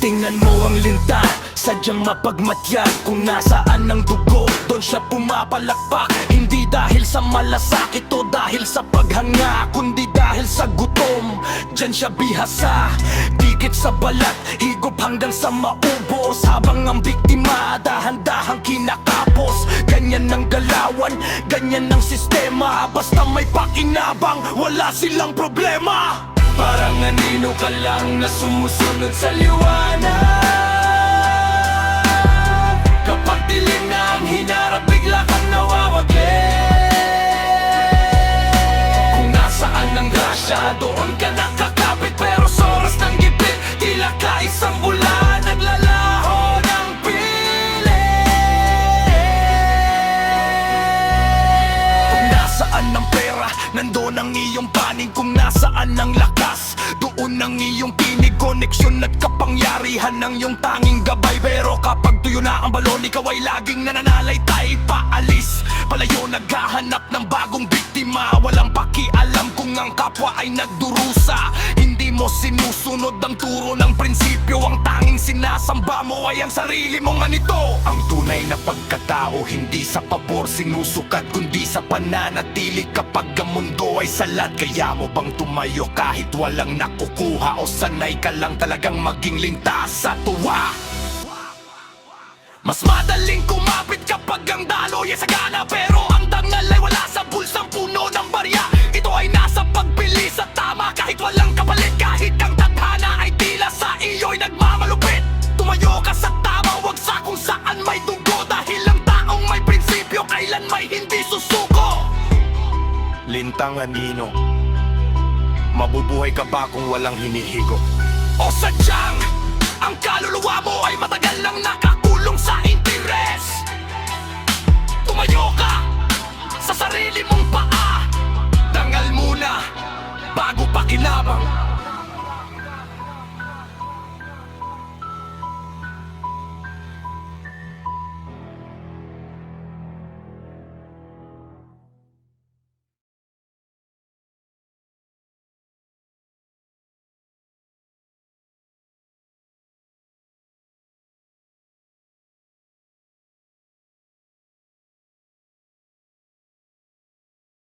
Tingnan mo ang linta, sadyang mapagmatyag. Kung nasaan ang dugo, doon siya pumapalakpak. Hindi dahil sa malasakit o dahil sa paghanga, kundi dahil sa gutom, dyan siya bihasa. Dikit sa balat, higop hanggang sa maubos. Habang ang biktima, dahan-dahang kinakapos. Ganyan ang galawan, ganyan ang sistema. Basta may pakinabang, wala silang problema. Parang anino ka lang na sumusunod sa liwanag. Kapag dilim na ang hinarap, bigla kang nawawagi. Kung nasaan ang grasya, doon ka nakakapit. Pero sa oras ng gipit, tila ka isang ulan, naglalaho ng pilit. Kung nasaan ang pera, nandoon ang iyong panig. Kung nasaan ang lakas, doon ang iyong tinig. Koneksyon at kapangyarihan ng iyong tanging gabay. Pero kapag tuyo na ang balon, ikaw ay laging nananalay. Tayo paalis, palayo naghahanap ng bagong biktima. Walang pakialam kung ang kapwa ay nagdurusa. Hindi mo sinusunod ang turo ng prinsipyo. Ang tanging sinasamba mo ay ang sarili mong anito. Ang tunay na pagkatao, hindi sa pabor sinusukat, kundi sa pananatili kapag ang mundo ay salat. Kaya mo bang tumayo kahit walang nakukuha? O sanay ka lang talagang maging lintas sa tuwa? Mas madaling kumapit kapag ang daloy ay sagana. Pero ang dangal ay wala sa bulsang puno ng barya. Ito ay nasa pagpili sa tama kahit walang kapalit. Kahit ang tadhana ay tila sa iyo'y nagmamalupit. Tumayo ka sa tama, wag sa kung saan may dugo. Dahil ang taong may prinsipyo kailan may hindi susuko. Lintang anino, mabubuhay ka ba kung walang hinihigo? O sadyang ang kaluluwa mo ay matagal nang nakakulong sa